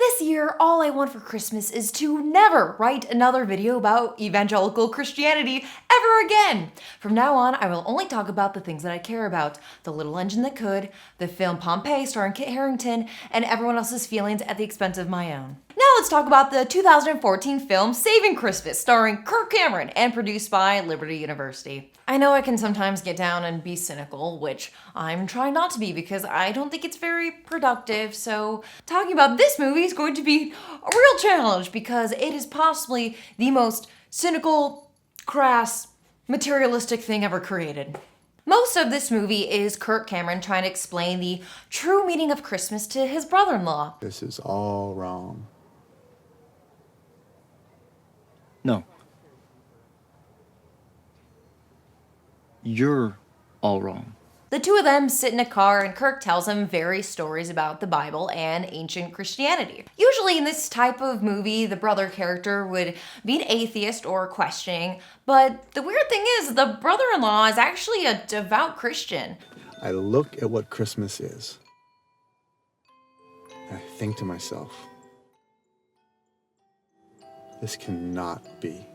This year, all I want for Christmas is to never write another video about evangelical Christianity ever again. From now on, I will only talk about the things that I care about. The Little Engine That Could, the film Pompeii starring Kit Harington, and everyone else's feelings at the expense of my own. Now let's talk about the 2014 film Saving Christmas, starring Kirk Cameron and produced by Liberty University. I know I can sometimes get down and be cynical, which I'm trying not to be because I don't think it's very productive, so talking about this movie is going to be a real challenge because it is possibly the most cynical, crass, materialistic thing ever created. Most of this movie is Kirk Cameron trying to explain the true meaning of Christmas to his brother-in-law. This is all wrong. No. You're all wrong. The two of them sit in a car and Kirk tells him various stories about the Bible and ancient Christianity. Usually in this type of movie, the brother character would be an atheist or questioning, but the weird thing is the brother-in-law is actually a devout Christian. I look at what Christmas is, and I think to myself, this cannot be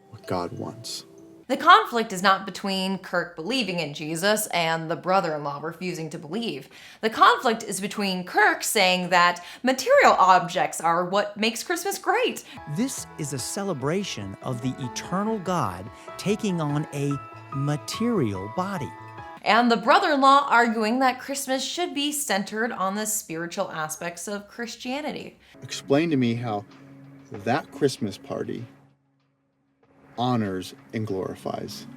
what God wants. The conflict is not between Kirk believing in Jesus and the brother-in-law refusing to believe. The conflict is between Kirk saying that material objects are what makes Christmas great. This is a celebration of the eternal God taking on a material body. And the brother-in-law arguing that Christmas should be centered on the spiritual aspects of Christianity. Explain to me how that Christmas party honors and glorifies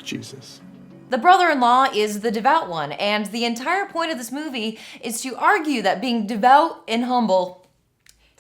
Jesus. The brother-in-law is the devout one, and the entire point of this movie is to argue that being devout and humble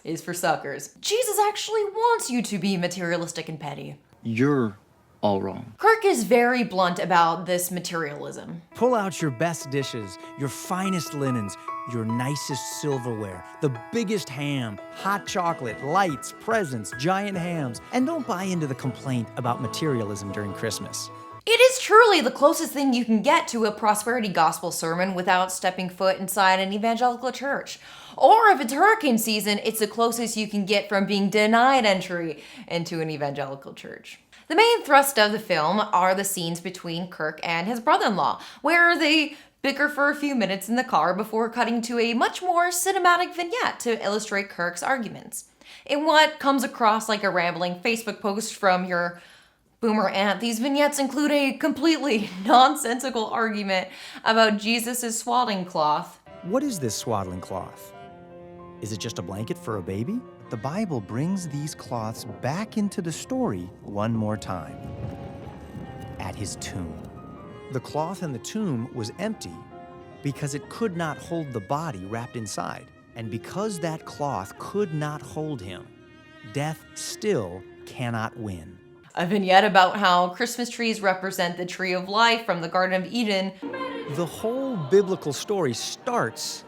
is for suckers. Jesus actually wants you to be materialistic and petty. You're all wrong. Kirk is very blunt about this materialism. Pull out your best dishes, your finest linens, your nicest silverware, the biggest ham, hot chocolate, lights, presents, giant hams, and don't buy into the complaint about materialism during Christmas. It is truly the closest thing you can get to a prosperity gospel sermon without stepping foot inside an evangelical church. Or if it's hurricane season, it's the closest you can get from being denied entry into an evangelical church. The main thrust of the film are the scenes between Kirk and his brother-in-law, where they bicker for a few minutes in the car before cutting to a much more cinematic vignette to illustrate Kirk's arguments. In what comes across like a rambling Facebook post from your boomer aunt, these vignettes include a completely nonsensical argument about Jesus' swaddling cloth. What is this swaddling cloth? Is it just a blanket for a baby? The Bible brings these cloths back into the story one more time. At his tomb. The cloth in the tomb was empty because it could not hold the body wrapped inside. And because that cloth could not hold him, death still cannot win. A vignette about how Christmas trees represent the tree of life from the Garden of Eden. The whole biblical story starts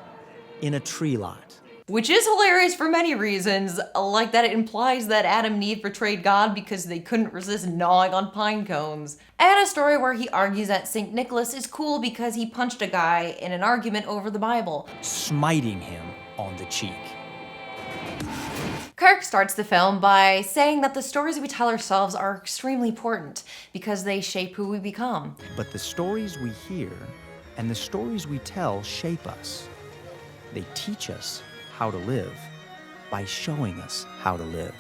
in a tree lot. Which is hilarious for many reasons, like that it implies that Adam and Eve betrayed God because they couldn't resist gnawing on pine cones. And a story where he argues that St. Nicholas is cool because he punched a guy in an argument over the Bible, smiting him on the cheek. Kirk starts the film by saying that the stories we tell ourselves are extremely important because they shape who we become. But the stories we hear and the stories we tell shape us. They teach us how to live by showing us how to live.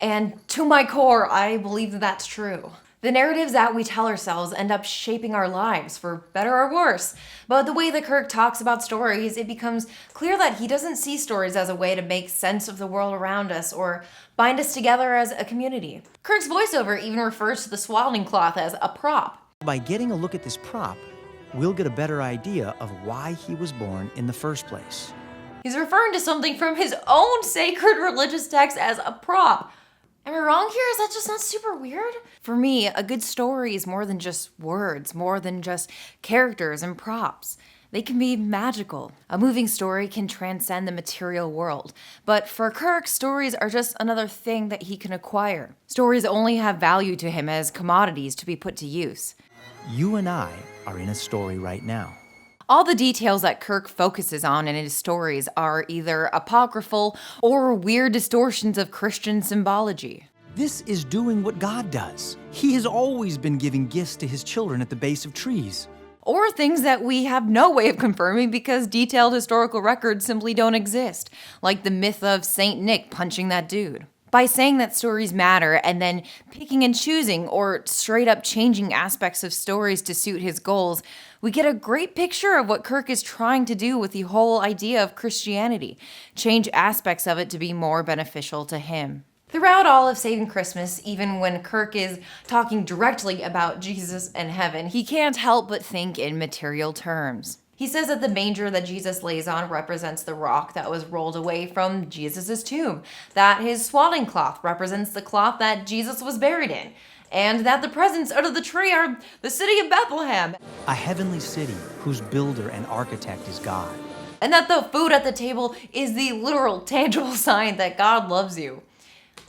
And to my core, I believe that that's true. The narratives that we tell ourselves end up shaping our lives, for better or worse. But the way that Kirk talks about stories, it becomes clear that he doesn't see stories as a way to make sense of the world around us or bind us together as a community. Kirk's voiceover even refers to the swaddling cloth as a prop. By getting a look at this prop, we'll get a better idea of why he was born in the first place. He's referring to something from his own sacred religious text as a prop. Am I wrong here? Is that just not super weird? For me, a good story is more than just words, more than just characters and props. They can be magical. A moving story can transcend the material world. But for Kirk, stories are just another thing that he can acquire. Stories only have value to him as commodities to be put to use. You and I are in a story right now. All the details that Kirk focuses on in his stories are either apocryphal or weird distortions of Christian symbology. This is doing what God does. He has always been giving gifts to his children at the base of trees. Or things that we have no way of confirming because detailed historical records simply don't exist, like the myth of Saint Nick punching that dude. By saying that stories matter and then picking and choosing or straight up changing aspects of stories to suit his goals, we get a great picture of what Kirk is trying to do with the whole idea of Christianity, change aspects of it to be more beneficial to him. Throughout all of Saving Christmas, even when Kirk is talking directly about Jesus and heaven, he can't help but think in material terms. He says that the manger that Jesus lays on represents the rock that was rolled away from Jesus' tomb, that his swaddling cloth represents the cloth that Jesus was buried in, and that the presents under the tree are the city of Bethlehem, A heavenly city whose builder and architect is God. and that the food at the table is the literal, tangible sign that God loves you.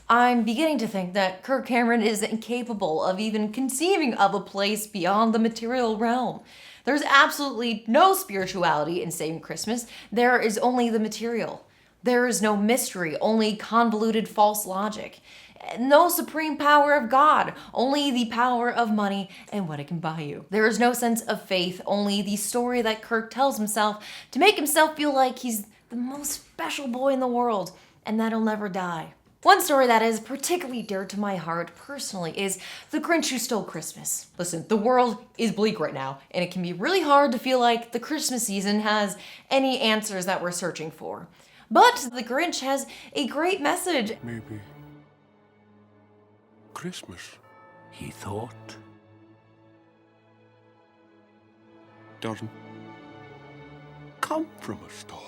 I'm beginning to think that Kirk Cameron is incapable of even conceiving of a place beyond the material realm. There's absolutely no spirituality in Saving Christmas. There is only the material. There is no mystery, only convoluted false logic. No supreme power of God, only the power of money and what it can buy you. There is no sense of faith, only the story that Kirk tells himself to make himself feel like he's the most special boy in the world and that he'll never die. One story that is particularly dear to my heart personally is The Grinch Who Stole Christmas. Listen, the world is bleak right now, and it can be really hard to feel like the Christmas season has any answers that we're searching for. But The Grinch has a great message. Maybe Christmas, he thought, doesn't come from a star.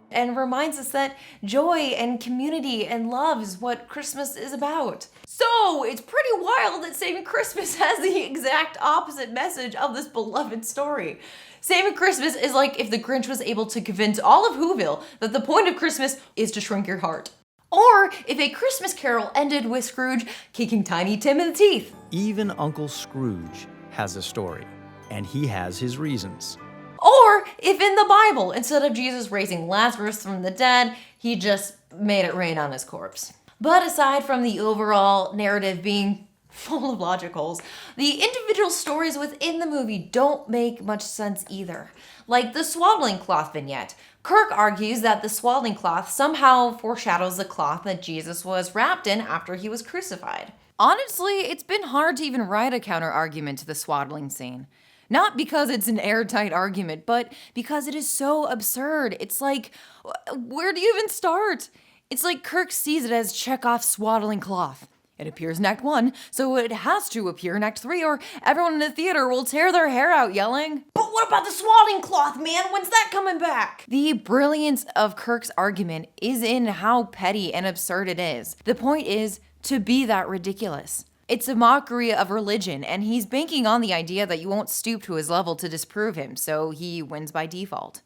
And reminds us that joy and community and love is what Christmas is about. So it's pretty wild that Saving Christmas has the exact opposite message of this beloved story. Saving Christmas is like if the Grinch was able to convince all of Whoville that the point of Christmas is to shrink your heart. Or if A Christmas Carol ended with Scrooge kicking Tiny Tim in the teeth. Even Uncle Scrooge has a story, and he has his reasons. Or if in the Bible, instead of Jesus raising Lazarus from the dead, he just made it rain on his corpse. But aside from the overall narrative being full of logicals, the individual stories within the movie don't make much sense either. Like the swaddling cloth vignette. Kirk argues that the swaddling cloth somehow foreshadows the cloth that Jesus was wrapped in after he was crucified. Honestly, it's been hard to even write a counter-argument to the swaddling scene. Not because it's an airtight argument, but because it is so absurd. It's like, where do you even start? It's like Kirk sees it as Chekhov's swaddling cloth. It appears in Act 1, so it has to appear in Act 3, or everyone in the theater will tear their hair out yelling, "But what about the swaddling cloth, man? When's that coming back?" The brilliance of Kirk's argument is in how petty and absurd it is. The point is to be that ridiculous. It's a mockery of religion, and he's banking on the idea that you won't stoop to his level to disprove him, so he wins by default.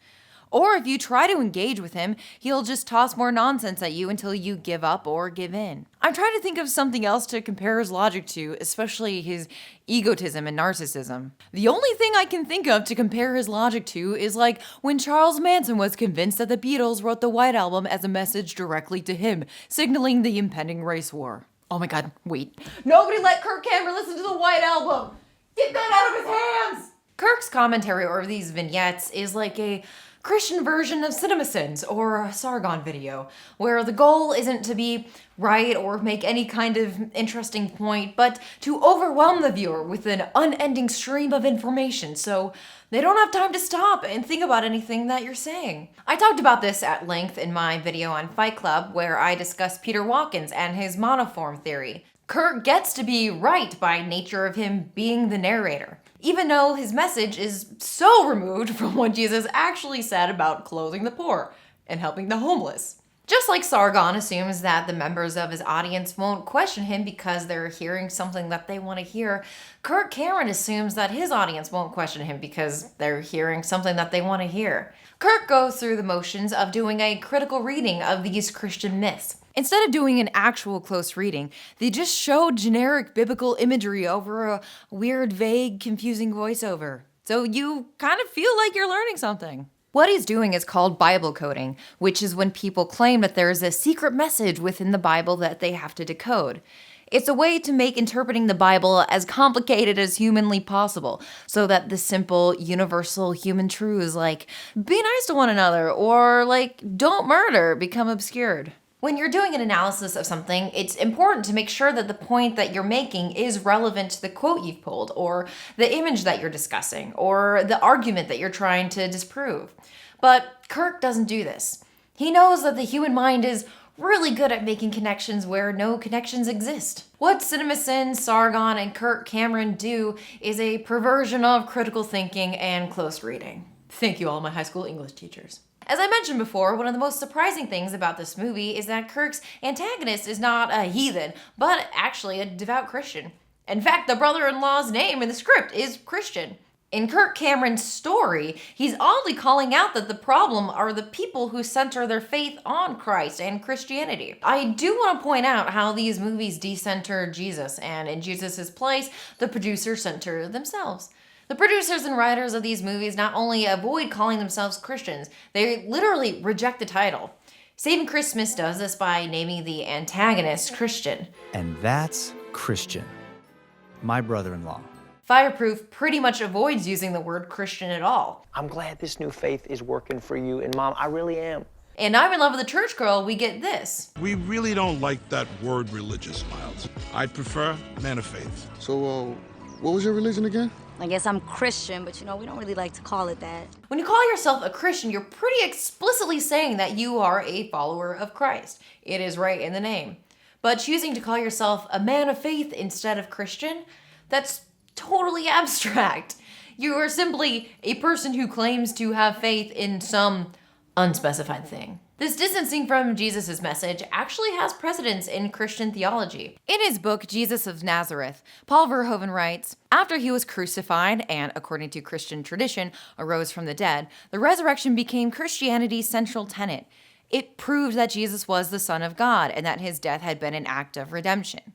Or if you try to engage with him, he'll just toss more nonsense at you until you give up or give in. I'm trying to think of something else to compare his logic to, especially his egotism and narcissism. The only thing I can think of to compare his logic to is like when Charles Manson was convinced that the Beatles wrote the White Album as a message directly to him, signaling the impending race war. Oh my god, wait. Nobody let Kirk Cameron listen to the White Album! Get that out of his hands! Kirk's commentary over these vignettes is like a Christian version of CinemaSins or a Sargon video, where the goal isn't to be right or make any kind of interesting point, but to overwhelm the viewer with an unending stream of information so they don't have time to stop and think about anything that you're saying. I talked about this at length in my video on Fight Club, where I discussed Peter Watkins and his monoform theory. Kirk gets to be right by nature of him being the narrator, even though his message is so removed from what Jesus actually said about clothing the poor and helping the homeless. Just like Sargon assumes that the members of his audience won't question him because they're hearing something that they want to hear, Kirk Cameron assumes that his audience won't question him because they're hearing something that they want to hear. Kirk goes through the motions of doing a critical reading of these Christian myths. Instead of doing an actual close reading, they just show generic biblical imagery over a weird, vague, confusing voiceover. So you kind of feel like you're learning something. What he's doing is called Bible coding, which is when people claim that there is a secret message within the Bible that they have to decode. It's a way to make interpreting the Bible as complicated as humanly possible, so that the simple, universal human truths like, be nice to one another, or like, don't murder, become obscured. When you're doing an analysis of something, it's important to make sure that the point that you're making is relevant to the quote you've pulled, or the image that you're discussing, or the argument that you're trying to disprove. But Kirk doesn't do this. He knows that the human mind is really good at making connections where no connections exist. What CinemaSin, Sargon, and Kirk Cameron do is a perversion of critical thinking and close reading. Thank you all my high school English teachers. As I mentioned before, one of the most surprising things about this movie is that Kirk's antagonist is not a heathen, but actually a devout Christian. In fact, the brother-in-law's name in the script is Christian. In Kirk Cameron's story, he's oddly calling out that the problem are the people who center their faith on Christ and Christianity. I do want to point out how these movies decenter Jesus, and in Jesus' place, the producers center themselves. The producers and writers of these movies not only avoid calling themselves Christians, they literally reject the title. Saving Christmas does this by naming the antagonist Christian. And that's Christian, my brother-in-law. Fireproof pretty much avoids using the word Christian at all. I'm glad this new faith is working for you, and Mom, I really am. And I'm in Love with a Church Girl, we get this. We really don't like that word religious, Miles. I'd prefer man of faith. So, what was your religion again? I guess I'm Christian, but we don't really like to call it that. When you call yourself a Christian, you're pretty explicitly saying that you are a follower of Christ. It is right in the name. But choosing to call yourself a man of faith instead of Christian, that's totally abstract. You are simply a person who claims to have faith in some unspecified thing. This distancing from Jesus' message actually has precedence in Christian theology. In his book, Jesus of Nazareth, Paul Verhoeven writes, after he was crucified and, according to Christian tradition, arose from the dead, the resurrection became Christianity's central tenet. It proved that Jesus was the Son of God and that his death had been an act of redemption.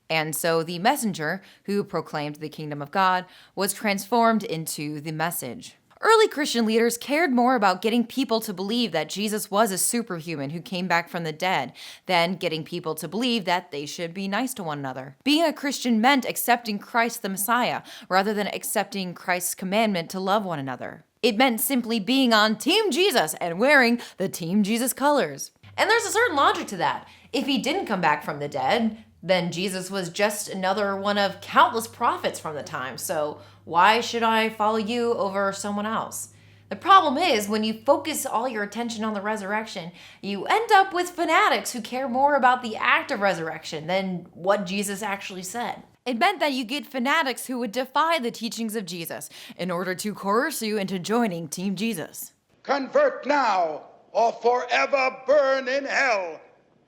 And so the messenger, who proclaimed the kingdom of God, was transformed into the message. Early Christian leaders cared more about getting people to believe that Jesus was a superhuman who came back from the dead than getting people to believe that they should be nice to one another. Being a Christian meant accepting Christ the Messiah rather than accepting Christ's commandment to love one another. It meant simply being on Team Jesus and wearing the Team Jesus colors. And there's a certain logic to that. If he didn't come back from the dead, then Jesus was just another one of countless prophets from the time, so why should I follow you over someone else? The problem is, when you focus all your attention on the resurrection, you end up with fanatics who care more about the act of resurrection than what Jesus actually said. It meant that you get fanatics who would defy the teachings of Jesus in order to coerce you into joining Team Jesus. Convert now, or forever burn in hell,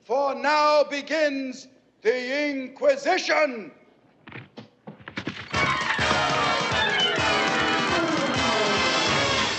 for now begins the Inquisition!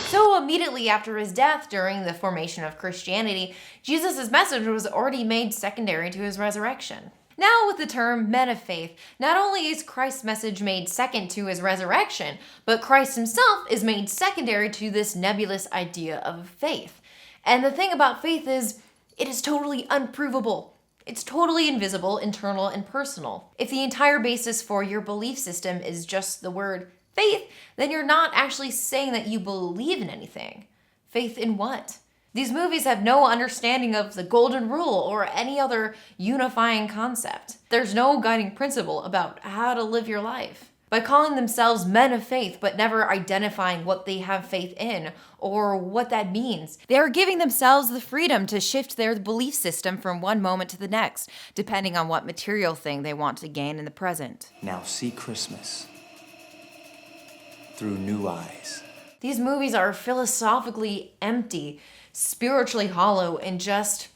So immediately after his death, during the formation of Christianity, Jesus' message was already made secondary to his resurrection. Now with the term men of faith, not only is Christ's message made second to his resurrection, but Christ himself is made secondary to this nebulous idea of faith. And the thing about faith is, it is totally unprovable. It's totally invisible, internal, and personal. If the entire basis for your belief system is just the word faith, then you're not actually saying that you believe in anything. Faith in what? These movies have no understanding of the golden rule or any other unifying concept. There's no guiding principle about how to live your life. By calling themselves men of faith but never identifying what they have faith in or what that means, they are giving themselves the freedom to shift their belief system from one moment to the next, depending on what material thing they want to gain in the present. Now see Christmas through new eyes. These movies are philosophically empty, spiritually hollow, and just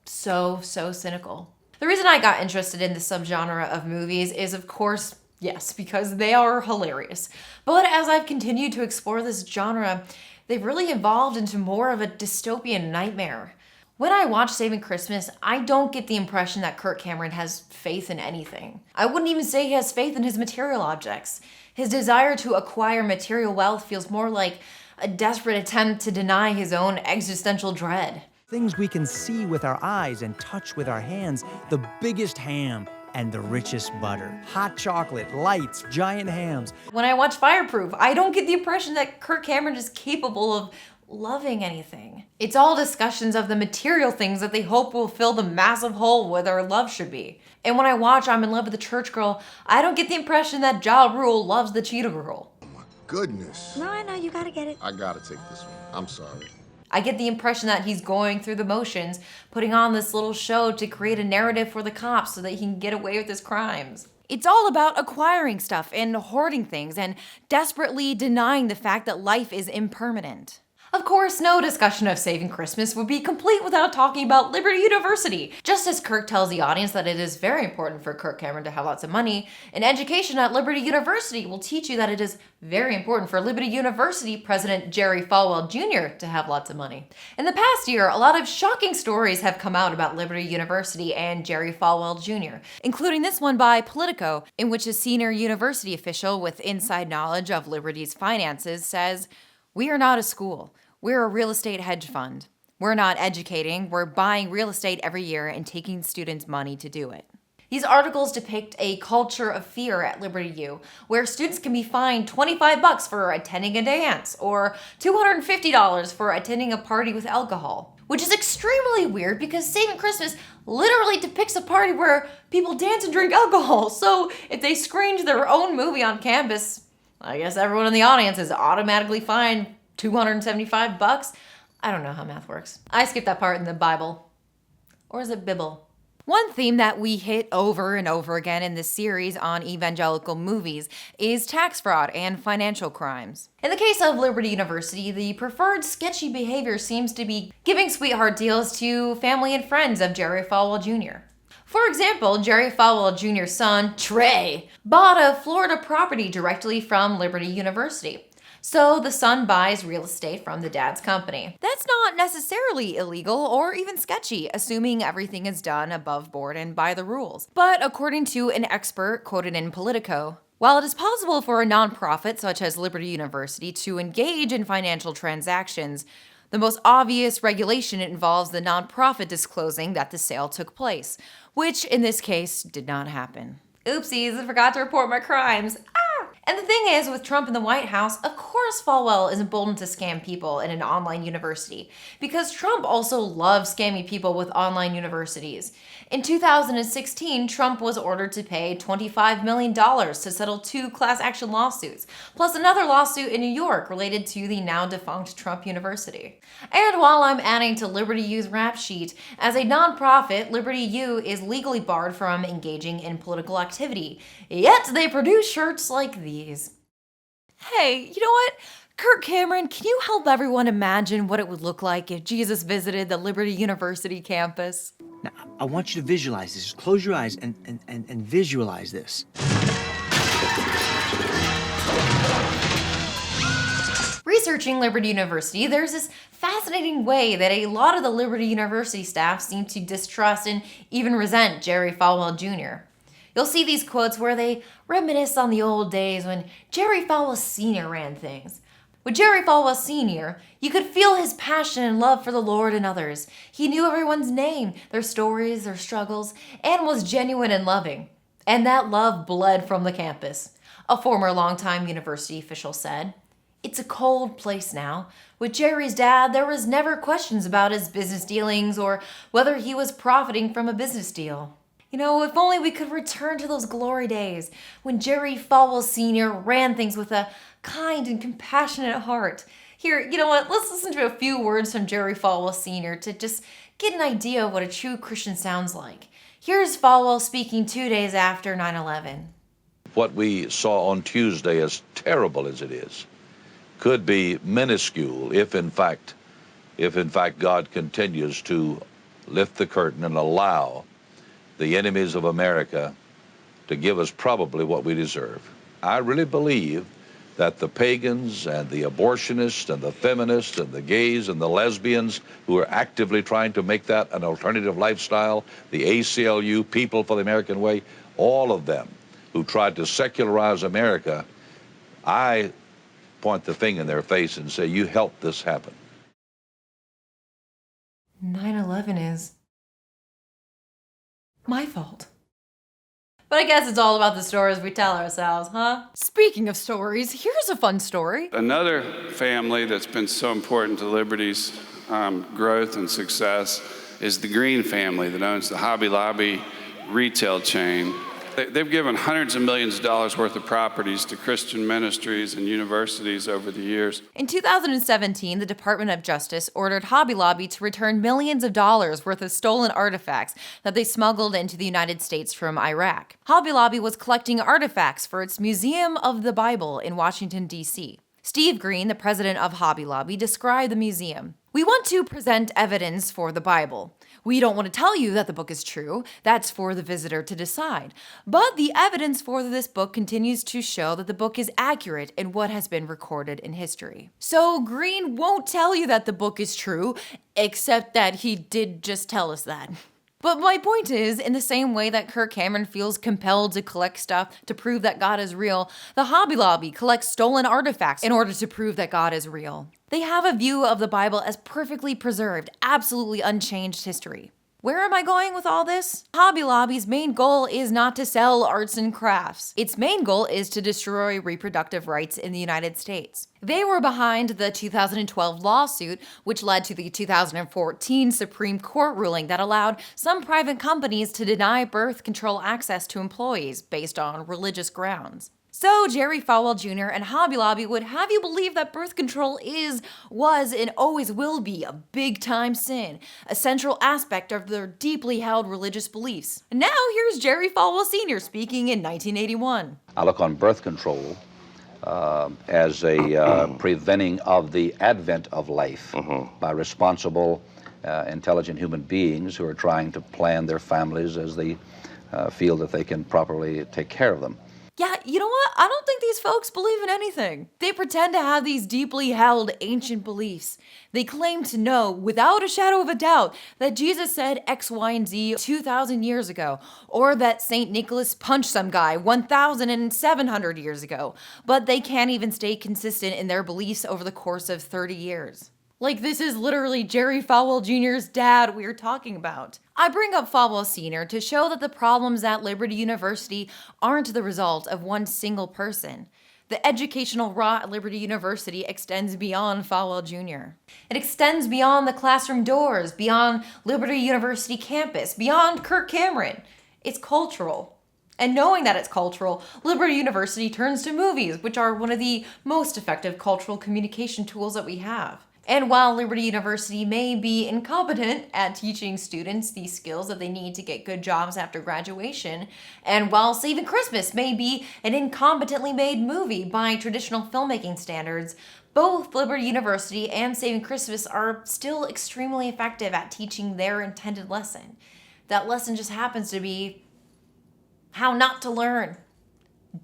so cynical. The reason I got interested in this subgenre of movies is, of course, yes, because they are hilarious. But as I've continued to explore this genre, they've really evolved into more of a dystopian nightmare. When I watch Saving Christmas, I don't get the impression that Kirk Cameron has faith in anything. I wouldn't even say he has faith in his material objects. His desire to acquire material wealth feels more like a desperate attempt to deny his own existential dread. Things we can see with our eyes and touch with our hands, the biggest ham and the richest butter, hot chocolate, lights, giant hams. When I watch Fireproof, I don't get the impression that Kirk Cameron is capable of loving anything. It's all discussions of the material things that they hope will fill the massive hole where their love should be. And when I watch I'm in Love with the Church Girl, I don't get the impression that Ja Rule loves the Cheetah Girl. Oh my goodness. No, I know, you gotta get it. I gotta take this one. I'm sorry. I get the impression that he's going through the motions, putting on this little show to create a narrative for the cops so that he can get away with his crimes. It's all about acquiring stuff and hoarding things and desperately denying the fact that life is impermanent. Of course, no discussion of Saving Christmas would be complete without talking about Liberty University. Just as Kirk tells the audience that it is very important for Kirk Cameron to have lots of money, an education at Liberty University will teach you that it is very important for Liberty University President Jerry Falwell Jr. to have lots of money. In the past year, a lot of shocking stories have come out about Liberty University and Jerry Falwell Jr., including this one by Politico, in which a senior university official with inside knowledge of Liberty's finances says, "We are not a school. We're a real estate hedge fund. We're not educating, we're buying real estate every year and taking students' money to do it." These articles depict a culture of fear at Liberty U, where students can be fined $25 for attending a dance, or $250 for attending a party with alcohol. Which is extremely weird because Saving Christmas literally depicts a party where people dance and drink alcohol. So if they screened their own movie on campus, I guess everyone in the audience is automatically fined $275? I don't know how math works. I skipped that part in the Bible. Or is it Bibble? One theme that we hit over and over again in this series on evangelical movies is tax fraud and financial crimes. In the case of Liberty University, the preferred sketchy behavior seems to be giving sweetheart deals to family and friends of Jerry Falwell Jr. For example, Jerry Falwell Jr.'s son, Trey, bought a Florida property directly from Liberty University. So the son buys real estate from the dad's company. That's not necessarily illegal or even sketchy, assuming everything is done above board and by the rules. But according to an expert quoted in Politico, while it is possible for a nonprofit such as Liberty University to engage in financial transactions, the most obvious regulation involves the nonprofit disclosing that the sale took place, which in this case did not happen. Oopsies, I forgot to report my crimes. And the thing is, with Trump in the White House, of course Falwell is emboldened to scam people in an online university, because Trump also loves scamming people with online universities. In 2016, Trump was ordered to pay $25 million to settle 2 class action lawsuits, plus another lawsuit in New York related to the now defunct Trump University. And while I'm adding to Liberty U's rap sheet, as a nonprofit, Liberty U is legally barred from engaging in political activity, yet they produce shirts like these. Hey, you know what? Kirk Cameron, can you help everyone imagine what it would look like if Jesus visited the Liberty University campus? Now, I want you to visualize this. Just close your eyes and visualize this. Researching Liberty University, there's this fascinating way that a lot of the Liberty University staff seem to distrust and even resent Jerry Falwell Jr. You'll see these quotes where they reminisce on the old days when Jerry Falwell Sr. ran things. With Jerry Falwell Sr., you could feel his passion and love for the Lord and others. He knew everyone's name, their stories, their struggles, and was genuine and loving. And that love bled from the campus, a former longtime university official said. It's a cold place now. With Jerry's dad, there was never questions about his business dealings or whether he was profiting from a business deal. You know, if only we could return to those glory days when Jerry Falwell Sr. ran things with a kind and compassionate heart. Here, you know what? Let's listen to a few words from Jerry Falwell Sr. to just get an idea of what a true Christian sounds like. Here's Falwell speaking 2 days after 9/11. What we saw on Tuesday, as terrible as it is, could be minuscule if in fact God continues to lift the curtain and allow the enemies of America to give us probably what we deserve. I really believe that the pagans and the abortionists and the feminists and the gays and the lesbians who are actively trying to make that an alternative lifestyle, the ACLU, People for the American Way, all of them who tried to secularize America, I point the finger in their face and say, you helped this happen. 9/11 is my fault. But I guess it's all about the stories we tell ourselves, huh? Speaking of stories, here's a fun story. Another family that's been so important to Liberty's growth and success is the Green family that owns the Hobby Lobby retail chain. They've given hundreds of millions of dollars worth of properties to Christian ministries and universities over the years. In 2017, the Department of Justice ordered Hobby Lobby to return millions of dollars worth of stolen artifacts that they smuggled into the United States from Iraq. Hobby Lobby was collecting artifacts for its Museum of the Bible in Washington, D.C. Steve Green, the president of Hobby Lobby, described the museum. "We want to present evidence for the Bible. We don't want to tell you that the book is true. That's for the visitor to decide. But the evidence for this book continues to show that the book is accurate in what has been recorded in history." So Green won't tell you that the book is true, except that he did just tell us that. But my point is, in the same way that Kirk Cameron feels compelled to collect stuff to prove that God is real, the Hobby Lobby collects stolen artifacts in order to prove that God is real. They have a view of the Bible as perfectly preserved, absolutely unchanged history. Where am I going with all this? Hobby Lobby's main goal is not to sell arts and crafts. Its main goal is to destroy reproductive rights in the United States. They were behind the 2012 lawsuit, which led to the 2014 Supreme Court ruling that allowed some private companies to deny birth control access to employees based on religious grounds. So Jerry Falwell Jr. and Hobby Lobby would have you believe that birth control was, and always will be a big-time sin, a central aspect of their deeply held religious beliefs. And now here's Jerry Falwell Sr. speaking in 1981. I look on birth control as a preventing of the advent of life by responsible, intelligent human beings who are trying to plan their families as they feel that they can properly take care of them. Yeah, you know what? I don't think these folks believe in anything. They pretend to have these deeply held ancient beliefs. They claim to know, without a shadow of a doubt, that Jesus said X, Y, and Z 2,000 years ago, or that St. Nicholas punched some guy 1,700 years ago, but they can't even stay consistent in their beliefs over the course of 30 years. Like, this is literally Jerry Falwell Jr.'s dad we're talking about. I bring up Falwell Sr. to show that the problems at Liberty University aren't the result of one single person. The educational rot at Liberty University extends beyond Falwell Jr. It extends beyond the classroom doors, beyond Liberty University campus, beyond Kirk Cameron. It's cultural. And knowing that it's cultural, Liberty University turns to movies, which are one of the most effective cultural communication tools that we have. And while Liberty University may be incompetent at teaching students the skills that they need to get good jobs after graduation, and while Saving Christmas may be an incompetently made movie by traditional filmmaking standards, both Liberty University and Saving Christmas are still extremely effective at teaching their intended lesson. That lesson just happens to be how not to learn.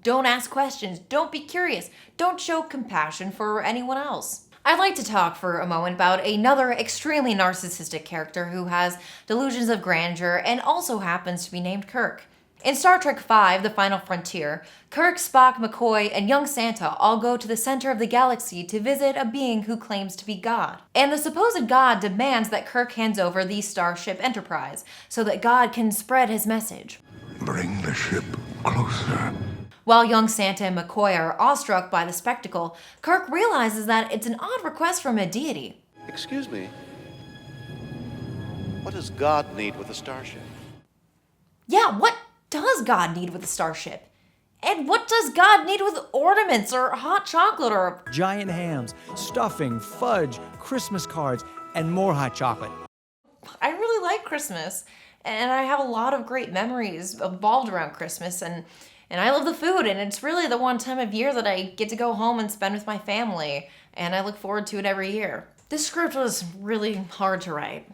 Don't ask questions, don't be curious, don't show compassion for anyone else. I'd like to talk for a moment about another extremely narcissistic character who has delusions of grandeur and also happens to be named Kirk. In Star Trek V, The Final Frontier, Kirk, Spock, McCoy, and young Santa all go to the center of the galaxy to visit a being who claims to be God. And the supposed God demands that Kirk hands over the Starship Enterprise so that God can spread his message. Bring the ship closer. While young Santa and McCoy are awestruck by the spectacle, Kirk realizes that it's an odd request from a deity. Excuse me. What does God need with a starship? Yeah, what does God need with a starship? And what does God need with ornaments or hot chocolate or... Giant hams, stuffing, fudge, Christmas cards, and more hot chocolate. I really like Christmas, and I have a lot of great memories evolved around Christmas, and I love the food, and it's really the one time of year that I get to go home and spend with my family, and I look forward to it every year. This script was really hard to write,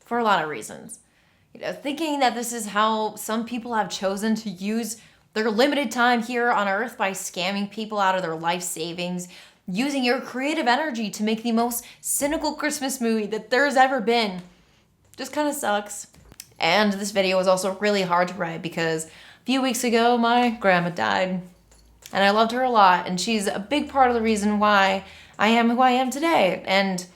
for a lot of reasons. Thinking that this is how some people have chosen to use their limited time here on Earth by scamming people out of their life savings, using your creative energy to make the most cynical Christmas movie that there's ever been. Just kind of sucks. And this video was also really hard to write because a few weeks ago, my grandma died. And I loved her a lot, and she's a big part of the reason why I am who I am today. And,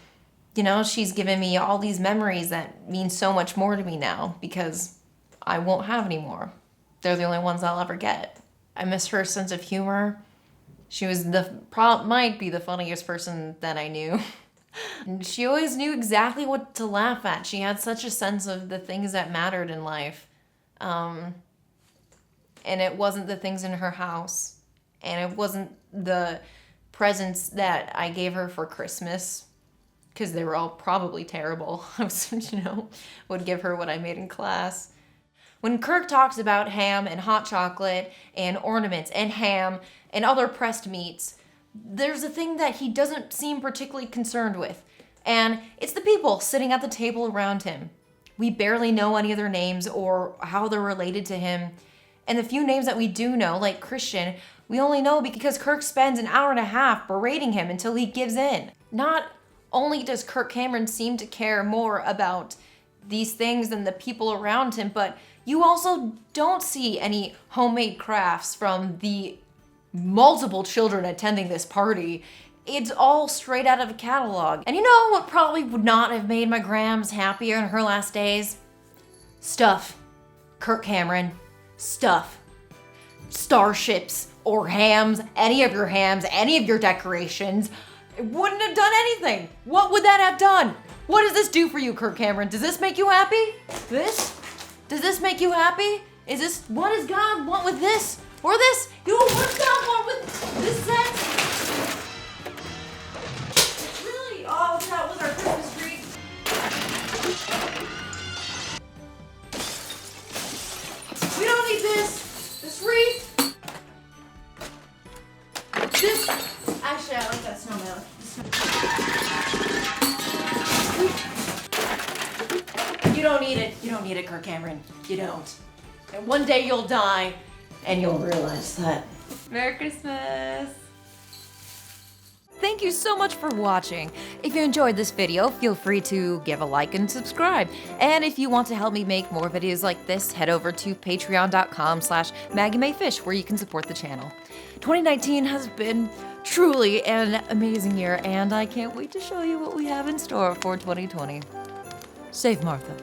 you know, she's given me all these memories that mean so much more to me now because I won't have any more. They're the only ones I'll ever get. I miss her sense of humor. She was might be the funniest person that I knew. And she always knew exactly what to laugh at. She had such a sense of the things that mattered in life. And it wasn't the things in her house. And it wasn't the presents that I gave her for Christmas, because they were all probably terrible. I was, would give her what I made in class. When Kirk talks about ham and hot chocolate and ornaments and ham and other pressed meats, there's a thing that he doesn't seem particularly concerned with, and it's the people sitting at the table around him. We barely know any of their names or how they're related to him, and the few names that we do know, like Christian, we only know because Kirk spends an hour and a half berating him until he gives in. Not only does Kirk Cameron seem to care more about these things than the people around him, but you also don't see any homemade crafts from the multiple children attending this party. It's all straight out of a catalog. And you know what probably would not have made my Grams happier in her last days? Stuff. Kirk Cameron. Stuff. Starships or hams, any of your decorations. It wouldn't have done anything. What would that have done? What does this do for you, Kirk Cameron? Does this make you happy? This? Does this make you happy? Is this, what does God want with this? Or this? Yo, what does God want with this set? Really? Oh, that was our Christmas tree. We don't need this. This wreath. This. Actually, I like that snowman. You don't need it. You don't need it, Kirk Cameron. You don't. And one day you'll die, and you'll realize that. Merry Christmas. Thank you so much for watching. If you enjoyed this video, feel free to give a like and subscribe. And if you want to help me make more videos like this, head over to patreon.com/MaggieMayFish, where you can support the channel. 2019 has been truly an amazing year, and I can't wait to show you what we have in store for 2020. Save Martha.